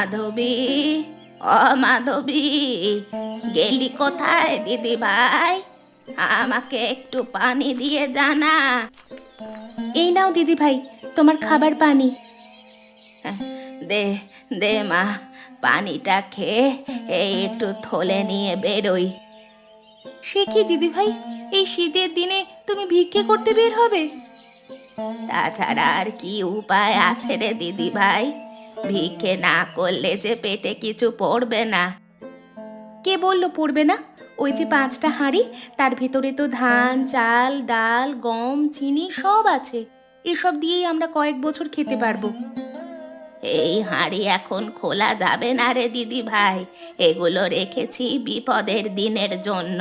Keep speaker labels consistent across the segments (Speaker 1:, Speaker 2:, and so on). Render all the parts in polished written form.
Speaker 1: মাধবী, ও মাধবী, গেলি কোথায় দিদি ভাই? আমাকে একটু পানি দিয়ে জানা। এই নাও দিদি ভাই, তোমার খাবার পানি। দে দে মা, পানিটা খেয়ে এই একটু থলে নিয়ে বেরোই। সে কি দিদি ভাই, এই শীতের দিনে তুমি ভিক্ষে করতে বের হবে? তাছাড়া আর কি উপায় আছে রে দিদি ভাই? ভিক্ষে না করলে যে পেটে কিছু পড়বে না। কে বললো পড়বে না? ওই যে 5টা হাঁড়ি, তার ভেতরে তো ধান, চাল, ডাল, গম, চিনি সব আছে। এসব দিয়েই আমরা কয়েক বছর খেতে পারবো। এই হাঁড়ি এখন খোলা যাবে না রে দিদি ভাই, এগুলো রেখেছি বিপদের দিনের জন্য।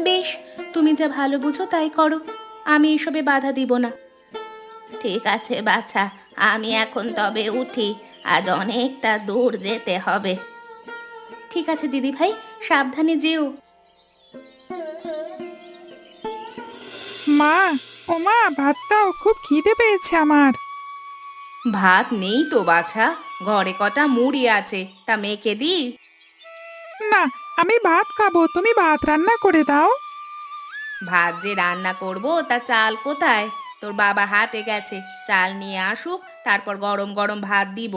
Speaker 1: বেশ, তুমি যা ভালো বুঝো তাই করো, আমি এসবে বাধা দিব না। ঠিক আছে বাছা, আমি এখন তবে উঠি, আজ অনেকটা দূর যেতে হবে। ঠিক আছে দিদি ভাই, সাবধানে যেও।
Speaker 2: মা, ও মা, ভাত দাও, খুব খিদে পেয়েছে আমার।
Speaker 1: ভাত নেই তো বাছা, ঘরে কটা মুড়ি আছে, তা মেখে দিই?
Speaker 2: না, আমি ভাত খাবো, তুমি ভাত রান্না করে দাও।
Speaker 1: ভাত যে রান্না করব তা চাল কোথায়? তোর বাবা হাটে গেছে, চাল নিয়ে আসুক, তারপর গরম গরম ভাত দিব।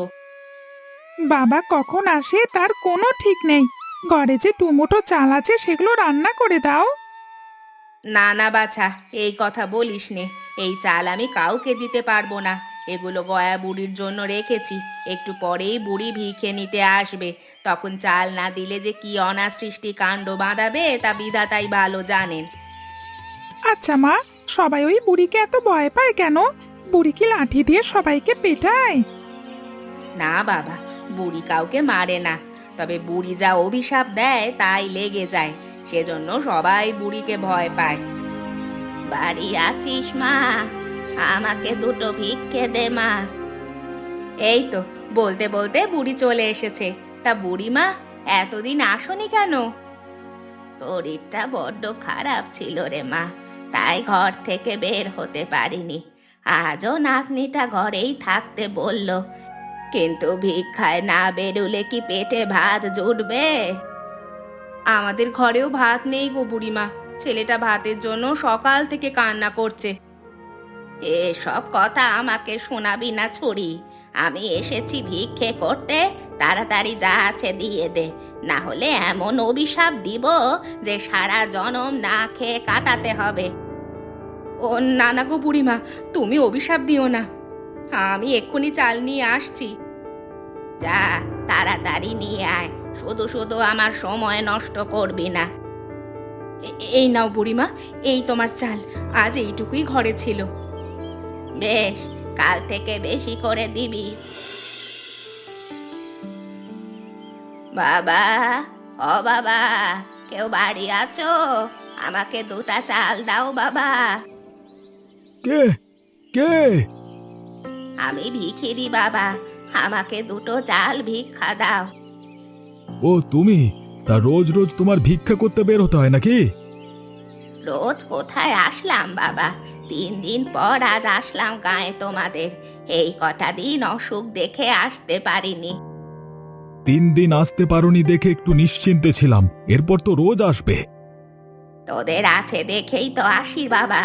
Speaker 2: বাবা কখন আসে তার কোনো ঠিক নেই। ঘরে যে দুমুঠো চাল আছে সেগুলো রান্না করে দাও।
Speaker 1: না না বাছা, এই কথা বলিস নে, এই চাল আমি কাউকে দিতে পারবো না। এগুলো গয়া বুড়ির জন্য রেখেছি, একটু পরেই বুড়ি ভিখে নিতে আসবে, তখন চাল না দিলে যে কি অনাসৃষ্টি কাণ্ড বাঁধাবে তা বিধাতাই ভালো জানেন।
Speaker 2: আচ্ছা মা, সবাই ওই বুড়িকে এত ভয় পায় কেন? বুড়ি কি লাঠি দিয়ে সবাইকে পেটায়?
Speaker 1: না বাবা, বুড়ি কাউকে মারে না, তবে বুড়ি যা অভিশাপ দেয় তাই লেগে যায়, সেজন্য সবাই বুড়িকে ভয় পায়। বাড়ি আছিস মা? আমাকে দুটো ভিক্ষে দে মা। এই তো, বলতে বলতে বুড়ি চলে এসেছে। তা বুড়িমা, এতদিন আসনি কেন? শরীরটা বড্ড খারাপ ছিল রে মা, তাই ঘর থেকে বের হতে পারিনি। আজও নাতনিটা ঘরেই থাকতে বলল, কিন্তু ভিক্ষায় না বেরুলে কি পেটে ভাত জুটবে? আমাদের ঘরেও ভাত নেই গো বুড়িমা, ছেলেটা ভাতের জন্য সকাল থেকে কান্না করছে। এসব কথা আমাকে শোনাবি না ছুরি, আমি এসেছি ভিক্ষে করতে, তাড়াতাড়ি যা আছে দিয়ে দে, না হলে এমন অভিশাপ দিব যে সারা জনম না খেয়ে কাটাতে হবে। ও না না গো বুড়িমা, তুমি অভিশাপ দিও না, আমি এক্ষুনি চাল নিয়ে আসছি। যা, তাড়াতাড়ি নিয়ে আয়, শুধু শুধু আমার সময় নষ্ট করবি না। এই নাও বুড়িমা, এই তোমার চাল, আজ এইটুকুই ঘরে ছিল। বেশ, কাল থেকে বেশি করে দিবি। বাবা, ও বাবা, কেউ বাড়ি আছো? আমাকে 2টা চাল দাও বাবা।
Speaker 3: কে কে?
Speaker 1: আমি ভিখিরি বাবা, আমাকে 2টো চাল ভিক্ষা দাও।
Speaker 3: ও তুমি? তা রোজ রোজ তোমার ভিক্ষা করতে বের হতে হয় নাকি?
Speaker 1: রোজ কোথায় আসলাম বাবা, 3 দিন পর আজ আসলাম গায়ে তোমাদের, এই কটা দিন অসুখ দেখে আসতে পারিনি।
Speaker 3: 3 দিন আসতে পারোনি দেখে একটু নিশ্চিন্তে ছিলাম, এরপর তো রোজ আসবে।
Speaker 1: তোদের আছে দেখেই তো আসি বাবা,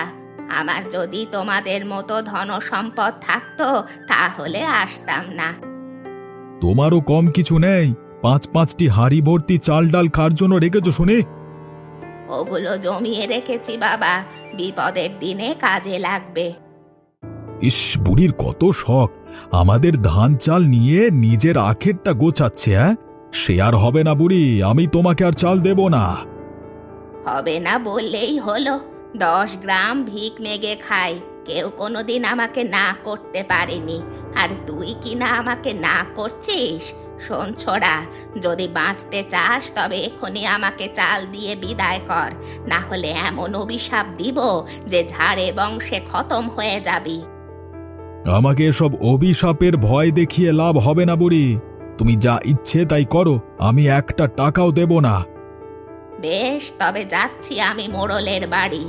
Speaker 1: আমার যদি তোমাদের মতো ধন সম্পদ থাকতো তাহলে আসতাম না।
Speaker 3: তোমারও কম কিছু নেই, 5-5টি হাঁড়ি ভর্তি চাল ডাল খাওয়ার জন্য রেখেছো শুনে।
Speaker 1: ওগুলো জমিয়ে রেখেছি বাবা, বিপদের দিনে কাজে লাগবে।
Speaker 3: ইস, বুড়ির কত শখ, আমাদের ধান চাল নিয়ে নিজের আখেরটা গোছাচ্ছে। সে আর হবে না বুড়ি, আমি তোমাকে আর চাল দেব না।
Speaker 1: হবে না বললেই হলো, 10 গ্রাম ভিক মেগে খাই, কেউ কোনোদিন আমাকে না করতে পারেনি, আর তুই কি না আমাকে না করছিস? শোন ছোড়া, যদি বাঁচতে চাস তবে এখনই আমাকে চাল দিয়ে বিদায় কর, না হলে এমন অভিশাপ দিব যে ঝাড়ে বংশে খতম হয়ে যাবি।
Speaker 3: আমাকে এসব অভিশাপের ভয় দেখিয়ে লাভ হবে না বুড়ি, তুমি যা ইচ্ছে তাই করো, আমি একটা টাকাও দেব না।
Speaker 1: বেশ, তবে যাচ্ছি আমি মোড়লের বাড়ি,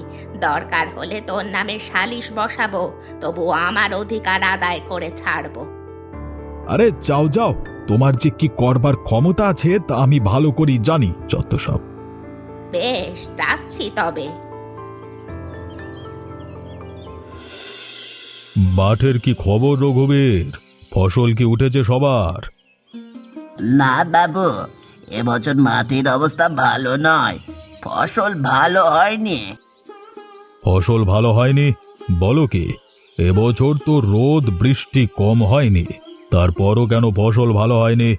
Speaker 1: দরকার হলে তোর নামে সালিশ বসাবো, তবু আমার অধিকার আদায় করে ছাড়বো।
Speaker 3: আরে যাও যাও, তোমার যে কি করবার ক্ষমতা আছে তা আমি ভালো করেই জানি। যত সব।
Speaker 1: বেশ, যাচ্ছি তবে।
Speaker 3: মাঠের কি খবর রঘুবীর? ফসল কি উঠেছে সবার?
Speaker 4: না বাবু, এবছর মাটির অবস্থা ভালো নয়, ফসল ভালো হয়নি।
Speaker 3: ফসল ভালো হয়নি বলো কি? এবছর তো রোদ বৃষ্টি কম হয়নি, তারপরও কেন ফসল ভালো হয়নি?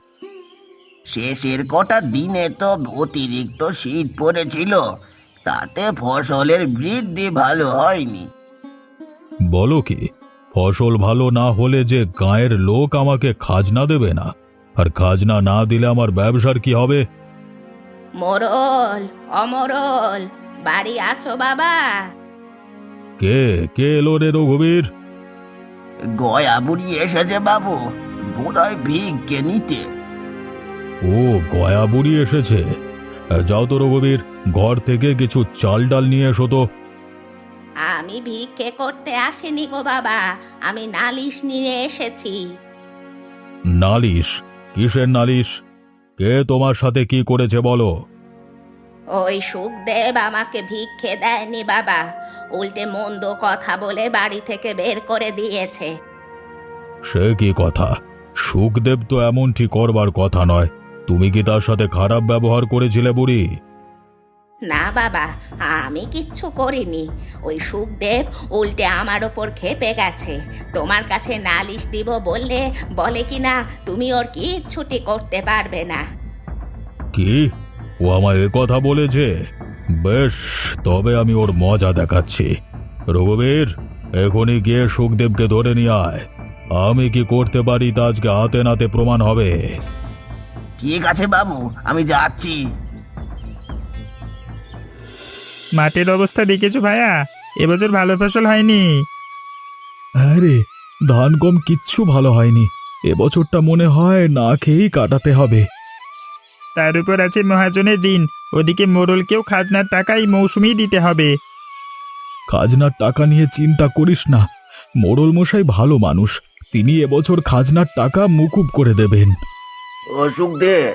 Speaker 4: শেষের কটা দিনে তো অতিরিক্ত শীত পড়েছিল, তাতে ফসলের বৃদ্ধি ভালো হয়নি।
Speaker 3: বলো কি? ফসল ভালো না হলে যে গায়ের লোক আমাকে খাজনা দেবে না, আর খাজনা না দিলে আমার ব্যবসার কি হবে?
Speaker 1: মোরল, অমরল, বাড়ি আছো বাবা?
Speaker 3: কে কে এলো রে রঘুবীর?
Speaker 4: গয়া বুড়ি এসেছে বাবু, বোধহয় ভিক্ষে নিতে।
Speaker 3: ও, গয়া বুড়ি এসেছে। যাও তো রঘুবীর, ঘর থেকে কিছু চাল ডাল নিয়ে এসো তো।
Speaker 1: আমি ভিক্ষে করতে আসিনি গো বাবা, আমি নালিশ নিয়ে এসেছি।
Speaker 3: নালিশ? কিসের নালিশ? কে তোমার সাথে কি করেছে বলো?
Speaker 1: ওই সুখদেব আমাকে ভিক্ষে দেয়নি বাবা, উল্টে মন্দ কথা বলে বাড়ি থেকে বের করে দিয়েছে।
Speaker 3: সে কি কথা? সুখদেব তো এমনটি করবার কথা নয়। তুমি কি তার সাথে খারাপ ব্যবহার করেছিলে বুড়ি?
Speaker 1: না বাবা, আমি কিচ্ছু করিনি। ওই সুখদেব উল্টে আমার ওপর ক্ষেপে গেছে। তোমার কাছে নালিশ দিব বললে বলে কি না তুমি ওর কিচ্ছুটি করতে পারবে না।
Speaker 3: কি? ও আমায় এ কথা বলেছে? বেশ, তবে আমি ওর মজা দেখাচ্ছি। রঘুবীর, এখনই গিয়ে সুখদেবকে ধরে নিয়ে আয়। আমি কি করতে পারি তা আজকে হাতে নাতে প্রমাণ হবে।
Speaker 4: ঠিক আছে বাবু, আমি যাচ্ছি।
Speaker 2: মাঠের অবস্থা দেখেছো ভাইয়া? এবছর ভালো ফসল হয়নি।
Speaker 3: হ্যাঁ রে, ধান কম কিচ্ছু ভালো হয়নি। এবছরটা মনে হয় না খেয়েই কাটাতে হবে।
Speaker 2: তার উপর আছে মহাজনের ঋণ, ওদিকে মোড়লকেও খাজনার টাকা এই মৌসুমেই দিতে হবে।
Speaker 3: খাজনার টাকা নিয়ে চিন্তা করিস না, মোড়ল মশাই ভালো মানুষ, তিনি এবছর খাজনার টাকা মুকুব করে দেবেন।
Speaker 4: ও সুখদেব,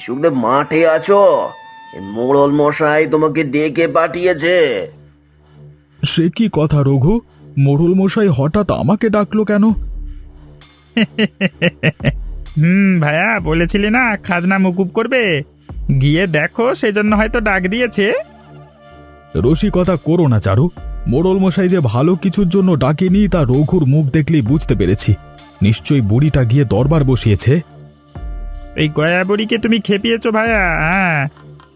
Speaker 4: সুখদেব মাঠে আছো? মোড়ল মশাই তোমাকে ডেকে পাঠিয়েছে।
Speaker 3: সে কি কথা রঘু? মোড়ল মশাই হঠাৎ আমাকে ডাকলো কেন?
Speaker 2: ভাইয়া বলেছিলি না খাজনা মুকুব করবে, গিয়ে দেখো সেজন্য হয়তো ডাক দিয়েছে।
Speaker 3: রসিকতা করো না চারু। মোড়ল মশাই যে ভালো কিছুর জন্য ডাকেনি তা রঘুর মুখ দেখলেই বুঝতে পেরেছি। নিশ্চয়ই বুড়িটা গিয়ে দরবার বসিয়েছে।
Speaker 2: এই গয়া বুড়িকে তুমি খেপিয়েছো ভাইয়া, হ্যাঁ,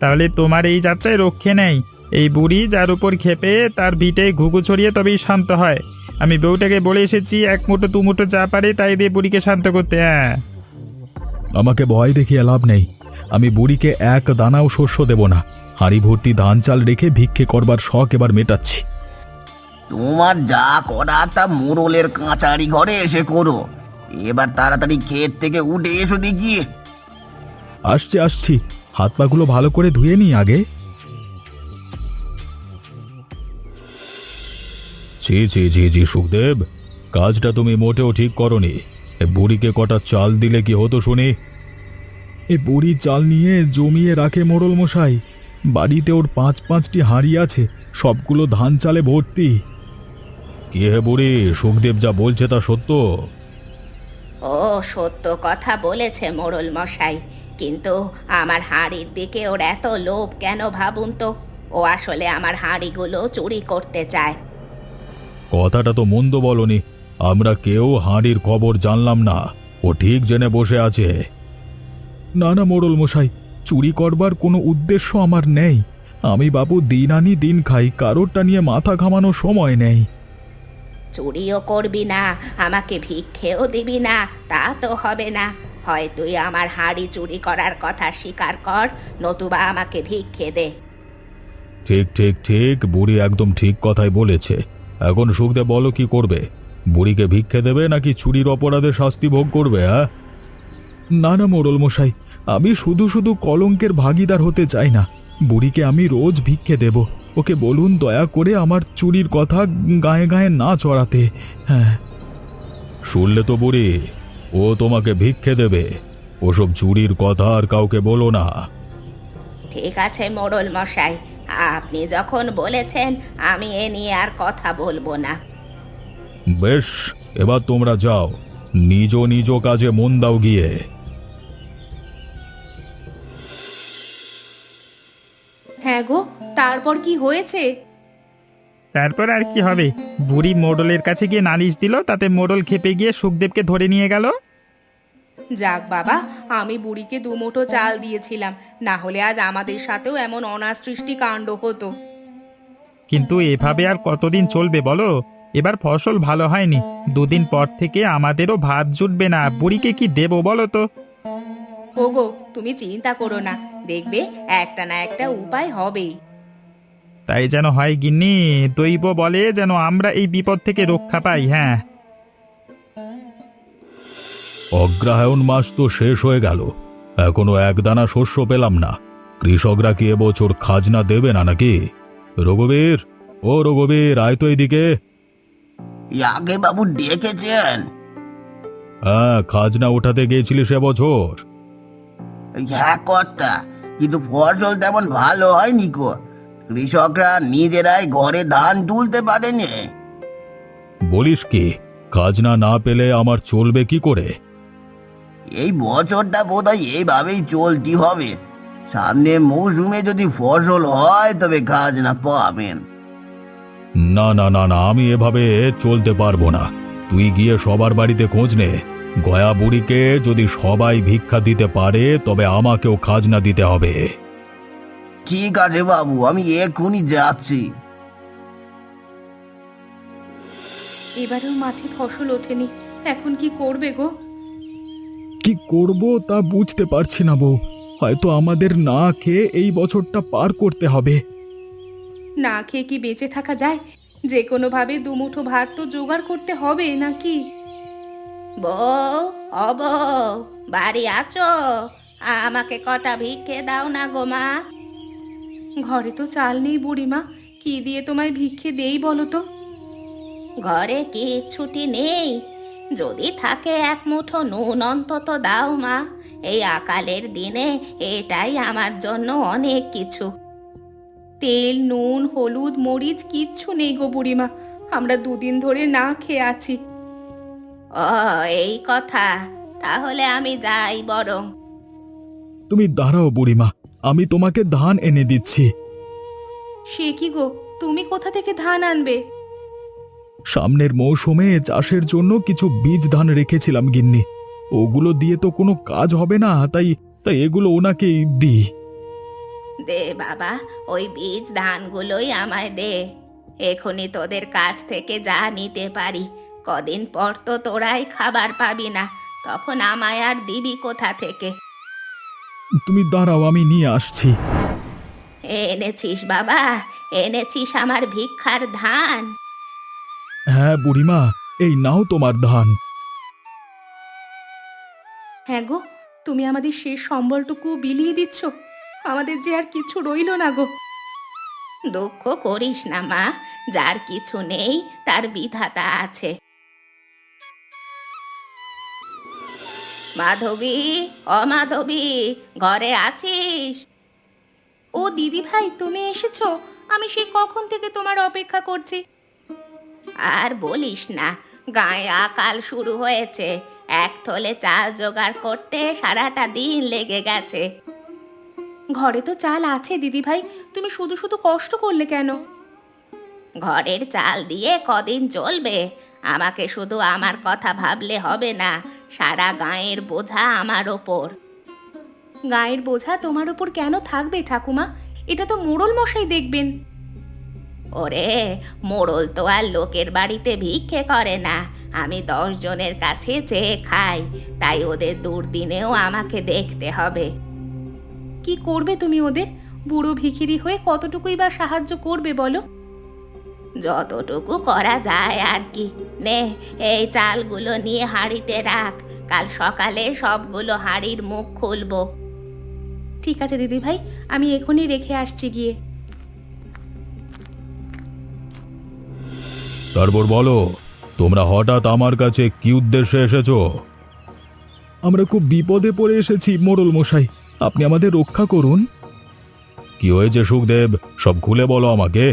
Speaker 2: তাহলে তোমার এই যাত্রায় রক্ষে নেই। এই বুড়ি যার উপর খেপে তার ভিটে ঘুঘু ছড়িয়ে তবেই শান্ত হয়। আমি বউটাকে বলে এসেছি এক মুঠো দু মুঠো যা পারে তাই দিয়ে বুড়িকে শান্ত করতে। হ্যাঁ,
Speaker 3: আমাকে ভয় দেখিয়ে লাভ নেই। আমি বুড়িকে এক দানাও শস্য দেব না। হাঁড়ি ভর্তি ধান চাল রেখে ভিক্ষে করবার শখ এবার মেটাচ্ছি।
Speaker 4: তোমার যা করার তা মোড়লের কাঁচারি ঘরে এসে করো। এবার তাড়াতাড়ি ক্ষেত থেকে উঠে এসো দেখি।
Speaker 3: আসছি আসছি, হাত পাগুলো ভালো করে ধুয়ে নি আগে। জি জি জি জি সুখদেব, কাজটা তুমি মোটেও ঠিক করনি। এ বুড়িকে কটা চাল দিলে কি হতো শুনি? এ বুড়ি চাল নিয়ে জমিয়ে রাখে মোড়ল মশাই। বাড়িতে ওর ৫-৫টি হাঁড়ি আছে, সবগুলো ধান চালে ভর্তি। কি হে বুড়ি, সুখদেব যা বলছে তা সত্য?
Speaker 1: ও সত্য কথা বলেছে মোড়ল মশাই, কিন্তু আমার হাঁড়ির দিকে ওর এত লোভ কেন ভাবুন তো। ও আসলে আমার হাঁড়িগুলো চুরি করতে চায়।
Speaker 3: কথাটা তো মন্দ বলনি, আমরা কেউ হাঁড়ির খবর জানলাম না। ও ঠিক জেনে বসে আছে। না না মোড়ল মশাই, চুরি করবার কোনো উদ্দেশ্য আমার নেই। আমি বাবু দিন আনি দিন খাই, কারোরটা নিয়ে মাথা ঘামানোর সময় নেই।
Speaker 1: চুরিও করবি না, আমাকে ভিক্ষেও দিবি না, তা তো হবে না। হয় তুই আমার হাঁড়ি চুরি করার কথা স্বীকার কর, নতুবা আমাকে ভিক্ষে দে।
Speaker 3: ঠিক ঠিক ঠিক, বুড়ি একদম ঠিক কথাই বলেছে। এখন সুখদেব বলো কি করবে? বুড়িকে ভিক্ষে দেবে নাকি চুরির অপরাধে শাস্তি ভোগ করবে? হ্যাঁ, না না মোড়ল মশাই, আমি শুধু শুধু কলঙ্কের ভাগিদার হতে চাই না। বুড়িকে আমি রোজ ভিক্ষে দেব। ওকে বলুন দয়া করে আমার চুরির কথা গায়ে গায়ে না চড়াতে। হ্যাঁ, শুনলে তো বুড়ি, ও তোমাকে ভিক্ষে দেবে। ওসব চুরির কথা আর কাউকে বলো না।
Speaker 1: ঠিক আছে মোড়ল মশাই, আপনি যখন বলেছেন আমি এ নিয়ে আর কথা বলবো না।
Speaker 3: বেশ, এবার তোমরা যাও, নিজ নিজ কাজে মন দাও গিয়ে।
Speaker 1: হ্যাঁ গো, তারপর কি হয়েছে?
Speaker 2: তারপর আর কি হবে, বুড়ি মোড়লের কাছে গিয়ে নালিশ দিল, তাতে মোড়ল খেপে গিয়ে সুখদেবকে ধরে নিয়ে গেল।
Speaker 1: যাক বাবা, আমি বুড়িকে দুমুঠো চাল দিয়েছিলাম, না হলে আজ আমাদের সাথেও এমন অনাসৃষ্টি কাণ্ড হতো।
Speaker 2: কিন্তু এভাবে আর কতদিন চলবে বলো? এবার ফসল ভালো হয়নি, দুদিন পর থেকে আমাদেরও ভাত জুটবে না, বুড়িকে কি দেবো বলো তো?
Speaker 1: ওগো, তুমি চিন্তা করো না, দেখবে একটা না একটা উপায় হবেই।
Speaker 2: তাই যেন হয় গিন্নি, দৈব বলে যেন আমরা এই বিপদ থেকে রক্ষা পাই। হ্যাঁ,
Speaker 3: অগ্রহায়ণ মাস তো শেষ হয়ে গেল, এখনো একদানা শস্য পেলাম না। কৃষকরা কি এবছর খাজনা দেবে না নাকি? রঘুবীর, ও রঘুবীর, আয় তো এদিকে।
Speaker 4: আগে বাবু ডেকেছেন?
Speaker 3: হ্যাঁ, খাজনা উঠাতে গিয়েছিলিস এবছর?
Speaker 4: হ্যাঁ কর্তা, কিন্তু ফসল তেমন ভালো হয়নি গো। কৃষকরা নিজেরাই ঘরে ধান তুলতে পারেনি।
Speaker 3: বলিস কি, খাজনা না পেলে আমার চলবে কি করে?
Speaker 4: এই বছরটা বোধহয় এইভাবেই চলতি হবে। সামনে মৌসুমে যদি ফসল হয় তবে খাজনা পাবেন।
Speaker 3: না না না না, আমি এভাবে চলতে পারবো না। তুই গিয়ে সবার বাড়িতে খোঁজ নে, গয়া বুড়িকে যদি সবাই ভিক্ষা দিতে পারে তবে আমাকেও খাজনা দিতে হবে।
Speaker 4: ঠিক আছে বাবু, আমি এক্ষুনি যাচ্ছি।
Speaker 1: এবারেও মাঠে ফসল ওঠেনি, এখন কি করবে গো?
Speaker 3: কি করব তা বুঝতে পারছি না বউ, হয়তো আমাদের না খেয়ে এই বছরটা পার করতে হবে।
Speaker 1: না খেয়ে কি বেঁচে থাকা যায়? যে কোনো ভাবে দুমুঠো ভাত তো জোগাড় করতে হবে নাকি? বউ, ও বউ, বাড়ি আছো? আমাকে কটা ভিক্ষে দাও না গো মা। ঘরে তো চাল নেই বুড়িমা, কি দিয়ে তোমায় ভিক্ষে দেই বলো তো? ঘরে কি ছুটি নেই? যদি থাকে এক মুঠো নুন অন্তত দাও মা, এই আকালের দিনে এটাই আমার জন্য অনেক কিছু। তেল, নুন, হলুদ, মরিচ কিচ্ছু নেই গো বুড়িমা, আমরা দুদিন ধরে না খেয়ে আছি। ও, এই কথা, তাহলে আমি যাই বরং।
Speaker 3: তুমি দাঁড়াও বুড়িমা, আমি তোমাকে ধান এনে দিচ্ছি।
Speaker 1: সে কি গো, তুমি কোথা থেকে ধান আনবে?
Speaker 3: সামনের মৌসুমে চাষের জন্য কিছু বীজ ধান রেখেছিলাম গিন্নি, ওগুলো দিয়ে তো কোনো কাজ হবে না, তাই তাই এগুলো ওনাকে দিই।
Speaker 1: দে বাবা, ওই বীজ ধানগুলোই আমায় দে। এখনই তোদের কাছ থেকে যা নিতে পারি, কদিন পর তো তোরাই খাবার পাবি না, তখন আমায় আর দিবি কোথা থেকে?
Speaker 3: তুমি দাঁড়াও, আমি নিয়ে আসছি।
Speaker 1: এনেছিস বাবা, এনেছিস আমার ভিক্ষার ধান?
Speaker 3: হ্যাঁ বুড়িমা, এই নাও তোমার ধান।
Speaker 1: হ্যাঁ গো, তুমি আমাদের শেষ সম্বলটুকু বিলিয়ে দিচ্ছ, আমাদের যে আর কিছু রইলো না গো। দুঃখ করিস না মা, যার কিছু নেই তার বিধাতা আছে। মাধবী, অমাধবী, ঘরে আছিস? ও দিদি ভাই, তুমি এসেছো? আমি সে কখন থেকে তোমার অপেক্ষা করছি। আর বলিস না, গায়ে আকাল শুরু হয়েছে, এক থলে চাল জোগাড় করতে সারাটা দিন লেগে গেছে। ঘরে তো চাল আছে দিদি ভাই, তুমি শুধু শুধু কষ্ট করলে কেন? ঘরের চাল দিয়ে কদিন চলবে? আমাকে শুধু আমার কথা ভাবলে হবে না, সারা গাঁয়ের বোঝা আমার ওপর। গাঁয়ের বোঝা তোমার ওপর কেন থাকবে ঠাকুমা? এটা তো মোড়ল মশাই দেখবেন। ওরে, মোড়ল তো আর লোকের বাড়িতে ভিক্ষে করে না, আমি 10 জনের কাছে চেয়ে খাই, তাই ওদের দুর্দিনেও আমাকে দেখতে হবে। কি করবে তুমি ওদের? বুড়ো ভিখিরি হয়ে কতটুকুই বা সাহায্য করবে বলো? যতটুকু করা যায় আর কি। নে, এই চালগুলো নিয়ে হাঁড়িতে রাখ, কাল সকালে সবগুলো হাঁড়ির মুখ খুলবো। ঠিক আছে দিদি ভাই, আমি এখনই রেখে আসছি গিয়ে।
Speaker 3: তারপর বলো, তোমরা হঠাৎ আমার কাছে কি উদ্দেশ্যে এসেছো? আমরা খুব বিপদে পড়ে এসেছি মোড়ল মশাই, আপনি আমাদের রক্ষা করুন। কি হয়েছে সুখদেব, সব খুলে বলো আমাকে।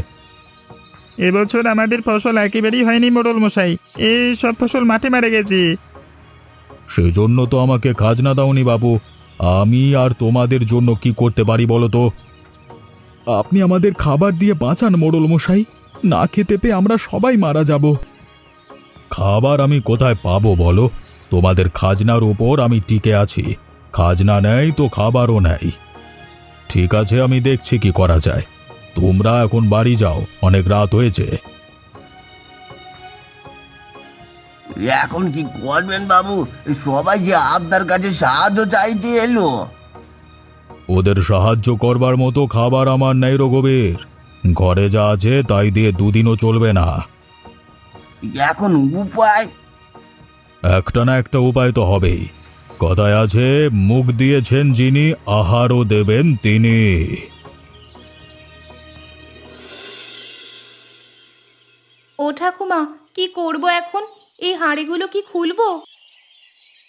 Speaker 2: এবছর আমাদের ফসল একেবারেই হয়নি মোড়ল মশাই, এই সব ফসল মাঠে মারা গেছে।
Speaker 3: সেই জন্য তো আমাকে খাজনা দাওনি বাবু। আমি আর তোমাদের জন্য কি করতে পারি বলো তো? আপনি আমাদের খাবার দিয়ে বাঁচান মোড়ল মশাই, না খেতে পেয়ে আমরা সবাই মারা যাব। খাবার আমি কোথায় পাবো বলো? তোমাদের খাজনার উপর আমি টিকে আছি, খাজনা নেই তো খাবারও নেই। ঠিক আছে, আমি দেখছি কি করা যায়। তোমরা এখন বাড়ি যাও, অনেক রাত হয়েছে।
Speaker 4: এখন কি করবেন বাবু? সবাই যে আপনার কাছে সাহায্য চাইতে এলো।
Speaker 3: ওদের সাহায্য করবার মতো খাবার আমার নেই রঘুবীর, ঘরে যা আছে তাই দিয়ে দুদিনও চলবে না।
Speaker 4: এখন উপায়?
Speaker 3: একটা না একটা উপায় তো হবেই। কথায় আছে, মুখ দিয়েছেন যিনি, আহারও দেবেন তিনি।
Speaker 1: ও ঠাকুমা, কি করব এখন? এই হাঁড়িগুলো কি খুলবো?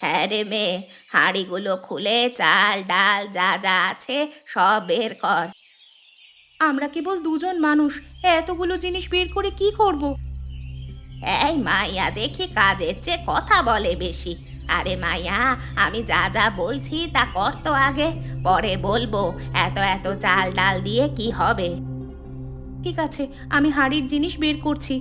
Speaker 1: হ্যাঁ রে মেয়ে, হাঁড়িগুলো খুলে চাল ডাল যা যা আছে সব বের কর। আমরা কেবল দুজন মানুষ, এতগুলো জিনিস বের করে কি করব? এই মাইয়া দেখি কাজের চেয়ে কথা বলে বেশি। আরে মাইয়া, আমি যা যা বলছি তা কর তো আগে, পরে বলবো এত এত চাল ডাল দিয়ে কি হবে। ঠিক আছে, আমি হাঁড়ির জিনিস বের করছি।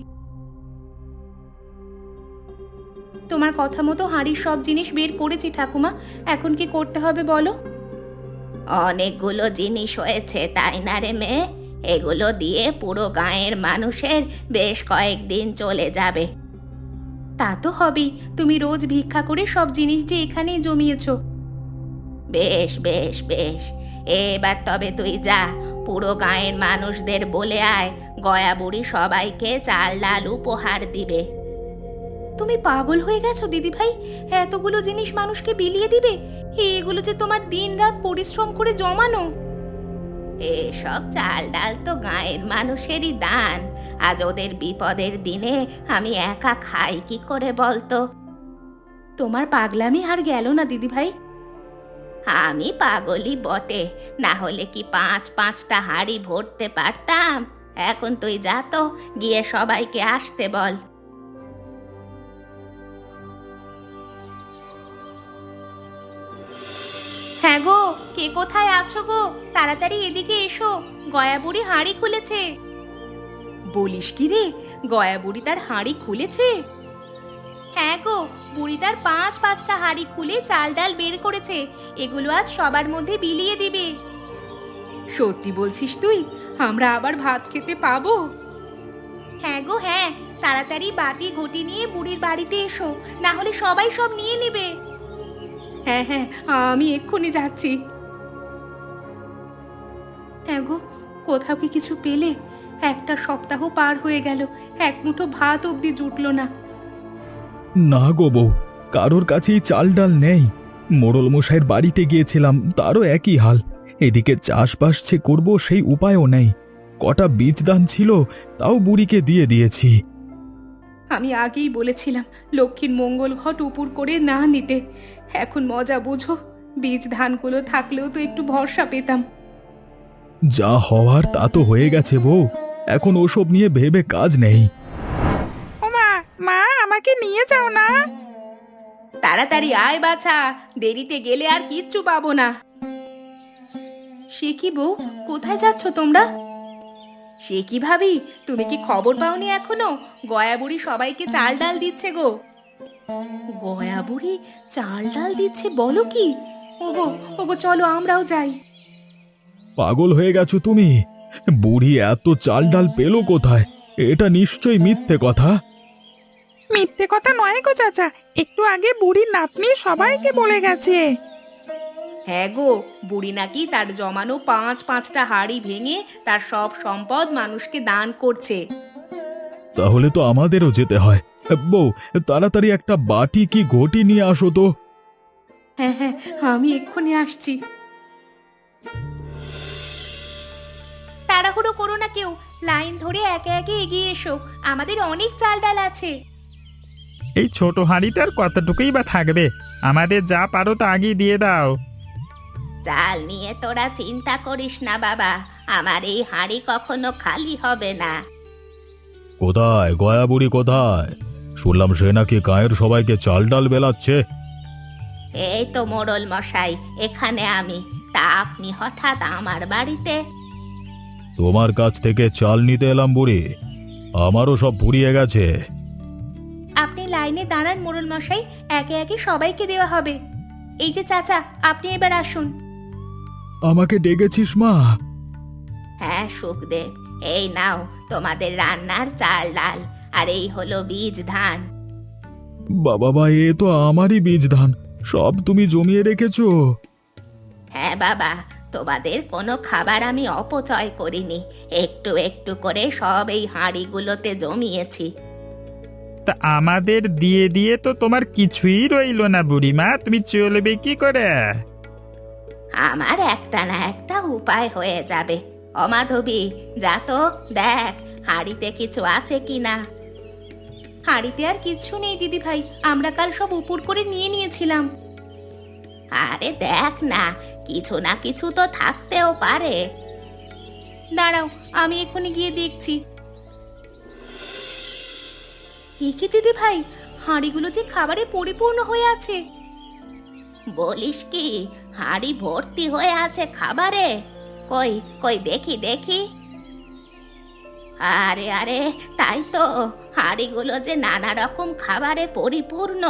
Speaker 1: তোমার কথা মতো হাঁড়ির সব জিনিস বের করেছি ঠাকুমা, এখন কি করতে হবে বলো? অনেকগুলো জিনিস হয়েছে তাই না রে মেয়ে? এগুলো দিয়ে পুরো গাঁয়ের মানুষের বেশ কয়েকদিন চলে যাবে। তা তো হবেই, তুমি রোজ ভিক্ষা করে সব জিনিস যে এখানেই জমিয়েছো। বেশ বেশ বেশ, এবার তবে তুই যা, পুরো গাঁয়ের মানুষদের বলে আয় গয়া বুড়ি সবাইকে চাল ডাল উপহার দিবে। তুমি পাগল হয়ে গেছো দিদি ভাই? এতগুলো জিনিস মানুষকে বিলিয়ে দিবে? এগুলো যে তোমার দিনরাত পরিশ্রম করে জমানো। এসব চাল ডাল তো গাঁয়ের মানুষেরই দান, আজ ওদের বিপদের দিনে আমি একা খাই কি করে বলতো? তোমার পাগলামি আর গেল না দিদি ভাই। আমি পাগলই বটে, না হলে কি পাঁচ পাঁচটা হাঁড়ি ভরতে পারতাম? এখন তুই যা তো, গিয়ে সবাইকে আসতে বল। হ্যাঁ গো, কে কোথায় আছো গো? তাড়াতাড়ি এদিকে এসো, গয়া বুড়ি হাঁড়ি খুলেছে। বলিস কি রে, গয়া বুড়ি তার হাঁড়ি খুলেছে? হ্যাঁ গো, বুড়ি তার পাঁচ পাঁচটা হাঁড়ি খুলে চাল ডাল বের করেছে, এগুলো আজ সবার মধ্যে বিলিয়ে দিবে। সত্যি বলছিস তুই? আমরা আবার ভাত খেতে পাবো? হ্যাঁ গো হ্যাঁ, তাড়াতাড়ি বাটি ঘটি নিয়ে বুড়ির বাড়িতে এসো, না হলে সবাই সব নিয়ে নেবে। হ্যাঁ হ্যাঁ, আমি এক্ষুনি যাচ্ছি। হ্যাঁ গো, কোথাও কি কিছু পেলে? একটা সপ্তাহ পার হয়ে গেল, এক মুঠো ভাত অবধি জুটলো না।
Speaker 3: না গো বউ, কারোর কাছেই চাল ডাল নেই। মোড়ল মশাইয়ের বাড়িতে গিয়েছিলাম, তারও একই হাল। এদিকে চাষবাস যে করবো সেই উপায়ও নেই। কটা বীজ দান ছিল, তাও বুড়িকে দিয়ে দিয়েছি।
Speaker 1: আমি আগেই বলেছিলাম লক্ষ্মীর মঙ্গল ঘট উপর করে না নিতে। এখন মজা বুঝো, বীজ ধানগুলো থাকলেও তো একটু ভরসা পেতাম।
Speaker 3: যা হওয়ার তা তো হয়ে গেছে বউ, এখন ওসব নিয়ে ভেবে কাজ নেই।
Speaker 2: ওমা, মা আমাকে নিয়ে যাও না।
Speaker 1: তাড়াতাড়ি আয় বাছা, দেরিতে গেলে আর কিচ্ছু পাবো না। সে কি বউ, কোথায় যাচ্ছ তোমরা? সে কি ভাবি, তুমি কি খবর পাওনি এখনো? গয়া বুড়ি সবাইকে চাল ডাল দিচ্ছে গো। গয়া বুড়ি চাল ডাল দিচ্ছে বলো কি? ওগো ওগো, চলো আমরাও যাই।
Speaker 3: পাগল হয়ে গেছো তুমি? বুড়ি এত চাল ডাল পেল কোথায়? এটা নিশ্চয়ই মিথ্যে কথা।
Speaker 2: মিথ্যে কথা নয় গো চাচা, একটু আগে বুড়ির নাতনি সবাইকে বলে গেছে।
Speaker 1: হ্যাঁ গো, বুড়ি নাকি তার জমানো পাঁচ পাঁচটা হাঁড়ি ভেঙে তার সব সম্পদ মানুষকে দান করছে।
Speaker 3: তাহলে তো আমাদেরও যেতে হয়। বউ, তাড়াতাড়ি একটা বাটি কি ঘটি নিয়ে আসো তো।
Speaker 1: হ্যাঁ হ্যাঁ, আমি এক্ষুনি আসছি। তাড়াহুড়ো করো না কেউ, লাইন ধরে একে একে এগিয়ে এসো, আমাদের অনেক চাল ডাল আছে।
Speaker 2: এই ছোট হাঁড়িতে আর কতটুকুই বা থাকবে, আমাদের যা পারো তা আগেই দিয়ে দাও।
Speaker 1: চাল নিয়ে তোরা চিন্তা করিস না বাবা, আমার এই হাঁড়ি কখনো খালি হবে না।
Speaker 3: কোথায় গয়া বুড়ি কোথায়? শুনলাম সে নাকি গায়ের সবাইকে চাল ডাল বেলাচ্ছে।
Speaker 1: এই তো মোড়ল মশাই, এখানে আমি। তা আপনি হঠাৎ আমার বাড়িতে?
Speaker 3: তোমার কাছ থেকে চাল নিতে এলাম বুড়ি, আমারও সব ফুরিয়ে গেছে।
Speaker 1: আপনি লাইনে দাঁড়ান মোড়ল মশাই, একে একে সবাইকে দেওয়া হবে। এই যে চাচা, আপনি এবার আসুন।
Speaker 3: আমাকে ডেকেছিস মা?
Speaker 1: হ্যাঁ সুখদেব, এই নাও তোমাদের রান্নার চাল ডাল, আর এই হলো বীজ ধান।
Speaker 3: বাবা এ তো আমারই বীজ ধান, সব তুমি জমিয়ে রেখেছো?
Speaker 1: হ্যাঁ বাবা, তোমাদের কোনো খাবার আমি অপচয় করিনি, একটু একটু করে সব এই হাঁড়িগুলোতে জমিয়েছি।
Speaker 2: তা আমাদের দিয়ে দিয়ে তো তোমার কিছুই রইলো না বুড়িমা, তুমি চলবে কি করে?
Speaker 1: আমার একটা না একটা উপায় হয়ে যাবে। অমাধবী, যা তো দেখ হাঁড়িতে কিছু আছে কিনা। হাঁড়িতে আর কিচ্ছু নেই দিদি ভাই, আমরা কাল সব উপর করে নিয়ে নিয়েছিলাম। আরে দেখ না, কিছু না কিছু তো থাকতেও পারে। দাঁড়াও, আমি এক্ষুনি গিয়ে দেখছি। কি দিদি ভাই, হাঁড়িগুলো যে খাবারে পরিপূর্ণ হয়ে আছে। বলিস কি, হাঁড়ি ভর্তি হয়ে আছে খাবারে? কই কই দেখি দেখি। আরে আরে, তাই তো, হাঁড়িগুলো যে নানা রকম খাবারে পরিপূর্ণ।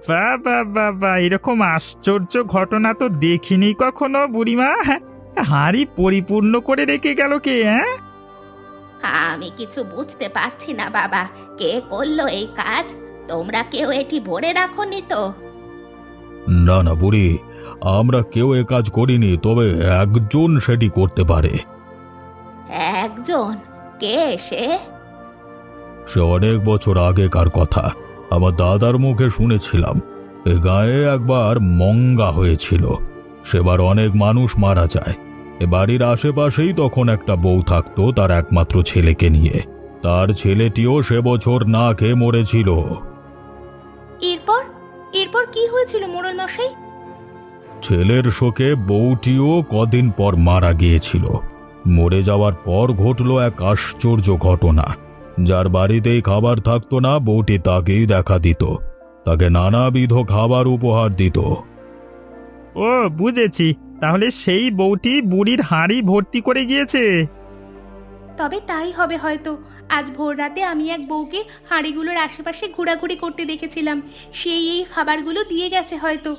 Speaker 2: বাহ বাহ বাহ বাহ, এরকম আশ্চর্য ঘটনা তো দেখিনি কখনো বুড়িমা। হাঁড়ি পরিপূর্ণ করে রেখে গেল কে? হ্যাঁ,
Speaker 1: আমি কিছু বুঝতে পারছি না বাবা, কে করলো এই কাজ? তোমরা কেউ এটি ভরে রাখোনি তো?
Speaker 3: না না বুড়ি, আমরা কেউ এ কাজ করিনি, তবে একজন সেটি করতে পারে।
Speaker 1: একজন? কে সে?
Speaker 3: সে অনেক বছর আগেকার কথা, আমার দাদার মুখে শুনেছিলাম। এ গায়ে একবার মঙ্গা হয়েছিল, সেবার অনেক মানুষ মারা যায়। এ বাড়ির আশেপাশেই তখন একটা বউ থাকতো তার একমাত্র ছেলেকে নিয়ে। তার ছেলেটিও সে বছর না খেয়ে মরেছিল।
Speaker 1: এরপর এরপর কি হয়েছিল মোড়ল মশাই?
Speaker 3: ছেলের শোকে বউটিও কদিন পর মারা গিয়েছিল। মরে যাওয়ার পর ঘটল এক আশ্চর্য ঘটনা। যার বাড়িতেই খাবার থাকতো না, বউটি তাকেই দেখা দিত, তাকে নানাবিধ খাবার উপহার দিত।
Speaker 2: ও বুঝেছি, তাহলে সেই বউটি বুড়ির হাঁড়ি ভর্তি করে গিয়েছে।
Speaker 1: তবে তাই হবে হয়তো। আজ ভোর রাতে আমি এক বউকে হাঁড়িগুলোর আশেপাশে ঘোরাঘুরি করতে দেখেছিলাম, সেই এই খাবারগুলো দিয়ে গেছে হয়তো।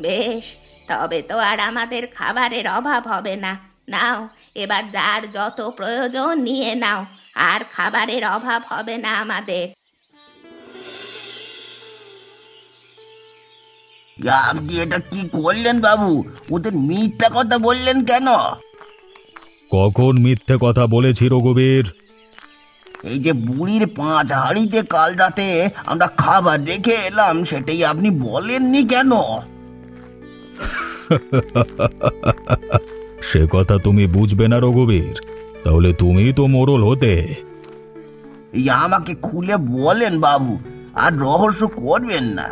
Speaker 1: বেশ, তবে তো আর আমাদের খাবারের অভাব হবে না। নাও, এবার যার যত প্রয়োজন নিয়ে নাও, আর খাবারের অভাব হবে না আমাদের।
Speaker 4: আপনি এটা কি করলেন বাবু? ওদের মিথ্যা কথা বললেন কেন?
Speaker 3: কখন মিথ্যে কথা বলেছি রঘুবীর?
Speaker 4: এই যে বুড়ির 5 হাঁড়িতে কাল রাতে আমরা খাবার রেখে এলাম, সেটাই আপনি বলেননি কেন?
Speaker 3: সে কথা তুমি বুঝবে না রঘুবীর, তাহলে তুমি তো মোড়ল হতে।
Speaker 4: এই আমাকে খুলে বলেন বাবু, আর রহস্য করবেন না।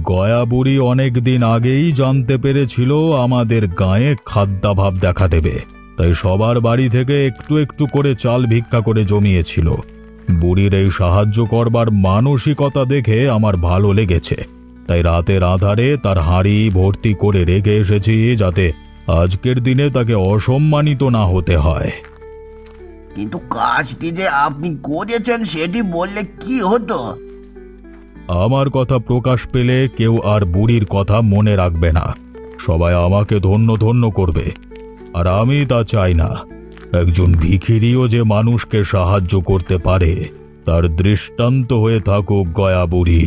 Speaker 3: গয়া বুড়ি অনেক দিন আগেই জানতে পেরেছিল আমাদের গায়ে খাদ্যাভাব দেখা দেবে, তাই সবার বাড়ি থেকে একটু একটু করে চাল ভিক্ষা করে জমিয়েছিল। বুড়ির এই সাহায্য করবার মানসিকতা দেখে আমার ভালো লেগেছে, তাই রাতের আধারে তার হাঁড়ি ভর্তি করে রেখে এসেছি, যাতে আজকের দিনে তাকে অসম্মানিত না হতে হয়।
Speaker 4: কিন্তু কাজটি যে আপনি করেছেন সেটি বললে কি হতো?
Speaker 3: আমার কথা প্রকাশ পেলে কেউ আর বুড়ির কথা মনে রাখবে না, সবাই আমাকে ধন্য ধন্য করবে, আর আমি তা চাই না। একজন ভিখিরিও যে মানুষকে সাহায্য করতে পারে, তার দৃষ্টান্ত হয়ে থাকুক গয়া বুড়ি।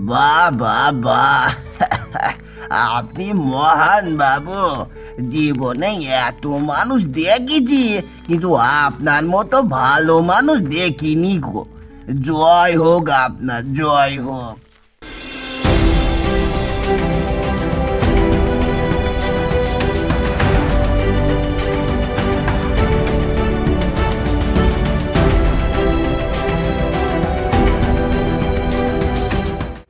Speaker 4: বাহ বাহ বাহ, আপনি মহান বাবু। জীবনে এত মানুষ দেখেছি, কিন্তু আপনার মতো ভালো মানুষ দেখিনি গো। জয় হোক আপনার, জয় হোক।